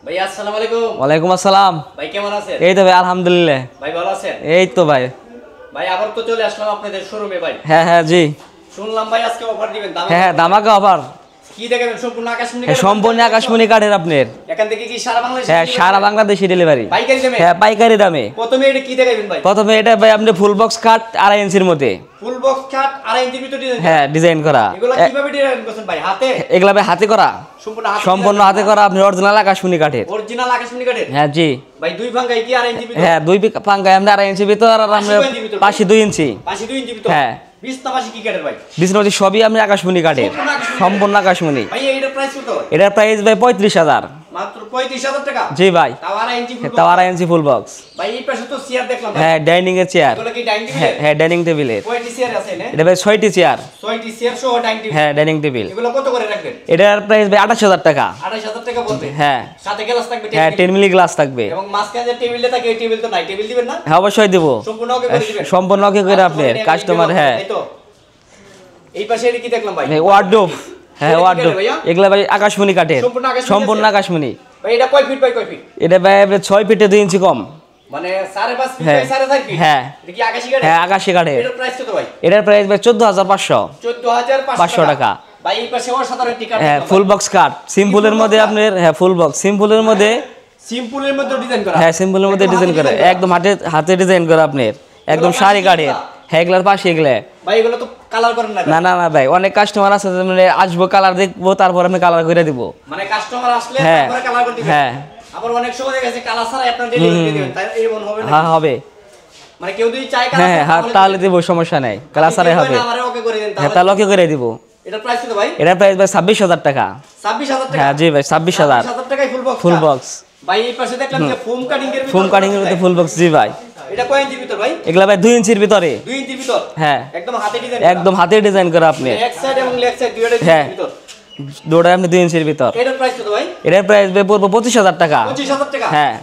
ভাই আসসালামু আলাইকুম। ওয়ালাইকুম আসসালাম। ভাই কেমন আছেন? এই তো ভাই আলহামদুলিল্লাহ। ভাই ভালো আছেন? এই তো ভাই। ভাই আবার তো চলে আসলাম আপনাদের শোরুমে ভাই। হ্যাঁ হ্যাঁ জি। শুনলাম ভাই আজকে অফার দিবেন দাম। হ্যাঁ ধামাকা অফার। কি দেখাবেন? সম্পূর্ণ আকাশমণি হ্যাঁ সম্পূর্ণ আকাশমণি কাঠের আপনার। এখান থেকে কি সারা বাংলাদেশে? হ্যাঁ সারা বাংলাদেশে ডেলিভারি। পাইকারি দামে? হ্যাঁ পাইকারি দামে। প্রথমে এটা কি দেখাবেন ভাই? প্রথমে এটা ভাই আপনি ফুল বক্স কাট 2.5 ইঞ্চির মধ্যে। ফুল বক্স কাট 2.5 ইঞ্চির ভিতর ডিজাইন। হ্যাঁ ডিজাইন করা। এগুলো কিভাবে ডিজাইন করছেন ভাই? হাতে? এগুলা ভাই হাতে করা। সম্পূর্ণ হাতে করা আপনি অরিজিনাল আকাশমণি কাঠের। অরিজিনাল আকাশমণি কাঠের? হ্যাঁ জি। ভাই দুই ভাঙ্গায় কি 2.5 ইঞ্চি ভিতর? হ্যাঁ দুই পাঙ্গায় আমরা 2.5 ইঞ্চি ভিতর আর আমরা পাশে 2 ইঞ্চি। পাশে 2 ইঞ্চি ভিতর? হ্যাঁ। বিছনাবাসী কি কাঠের ভাই? বিছনাবাসী সবই আপনি আকাশমণি কাঠের। সম্পূর্ণ আকাশমণি। ভাই এটার প্রাইস কত? এটার প্রাইস ভাই 35,000। মাত্র 35,000 টাকা? জি ভাই। তাও 2.5 ইঞ্চি ফুল বক্স? তাও 2.5 ইঞ্চি ফুল বক্স। ভাই এই পাশে তো চেয়ার দেখলাম ভাই। হ্যাঁ ডাইনিং এর চেয়ার। এগুলো কি ডাইনিং টেবিল? হ্যাঁ ডাইনিং টেবিলের। কয়টি চেয়ার আছে না? এটা ভাই 6টি চেয়ার। 6টি চেয়ার সহ ডাইনিং টেবিল? হ্যাঁ ডাইনিং টেবিল। এগুলো কত করে রাখবেন? এটার প্রাইস ভাই 28,000 টাকা। 28,000 টাকা বলতে? হ্যাঁ। সাথে গ্লাস থাকবে? হ্যাঁ 10 মিলি গ্লাস থাকবে। এবং মাঝখানে যে টেবিলটা থাকে এই টেবিল তো নাই, টেবিল দিবেন না? হ্যাঁ অবশ্যই দেব। সম্পূর্ণ ওকে করে দিবেন? সম্পূর্ণ ওকে করে আপনার কাস্টমার। হ্যাঁ এই তো এই পাশে এটা কি দেখলাম ভাই? ওয়ার্ডরোব। হ্যাঁ ওয়ার্ডরোব। এগুলা ভাই আকাশমণি কাঠের। সম্পূর্ণ আকাশমণি। ভাই এটা কয় ফিট বাই কয় ফিট? এটা ভাই 6 ফিটে 2 ইঞ্চি কম। মানে 5.5 ফিট বাই 4.5 ফিট? হ্যাঁ। এটা কি আকাশী কাঠের? হ্যাঁ আকাশী কাঠের। এটার প্রাইস কত ভাই? এটার প্রাইস ভাই 14,500। 14,500 টাকা। ভাই এই পাশে অসাধারণ টিকা। হ্যাঁ ফুল বক্স কাট সিম্পলের মধ্যে আপনার। হ্যাঁ ফুল বক্স সিম্পলের মধ্যে। সিম্পলের মধ্যে ডিজাইন করা? হ্যাঁ সিম্পলের মধ্যে ডিজাইন করা। একদম হাতে ডিজাইন করা আপনার। একদম শাড়ি কাঠের। হ্যাঁ এগুলার পাশে এগুলা। ভাই এগুলো তো কালার করেন না? না না না ভাই অনেক কাস্টমার আছে মানে আসবো কালার দেখবো তারপর আমি কালার করে দিব। মানে কাস্টমার আসলে হ্যাঁ তারপরে কালার করে দিবেন? হ্যাঁ। আবার অনেক সময় দেখা যাচ্ছে কালার ছাড়া আপনারা ডেলিভারি দিয়ে দিবেন, তাই এমন হবে না? হ্যাঁ হবে। মানে কেউ যদি চায় কালার হ্যাঁ হ্যাঁ তাহলে দিব সমস্যা নাই। কালার ছাড়াই হবে। আমারে ওকে করে দেন হ্যাঁ তাহলে ওকে করে দিব। এটার প্রাইস কত ভাই? এটার প্রাইস ভাই 26,000 টাকা। 26,000 টাকা? হ্যাঁ জি ভাই 26,000 টাকায় ফুল বক্স? Full box. ভাই এই পাশে দেখলাম যে ফোম কাটিং এর ভিতর। ফোম কাটিং এর মধ্যে ফুল বক্স জি ভাই। এটা কয় ইঞ্চির ভিতর ভাই? এগুলা ভাই 2 ইঞ্চির ভিতরে। 2 ইঞ্চির ভিতর? হ্যাঁ একদম হাতে ডিজাইন? একদম হাতে ডিজাইন করা আপনি। এক সাইড এবং লেগ সাইড দুইটা হ্যাঁ ভিতর? দুটোই আপনি 2 ইঞ্চির ভিতর। এটার প্রাইস কত ভাই? এটার প্রাইস ভাই পড়বে 25,000 টাকা। 25,000 টাকা? হ্যাঁ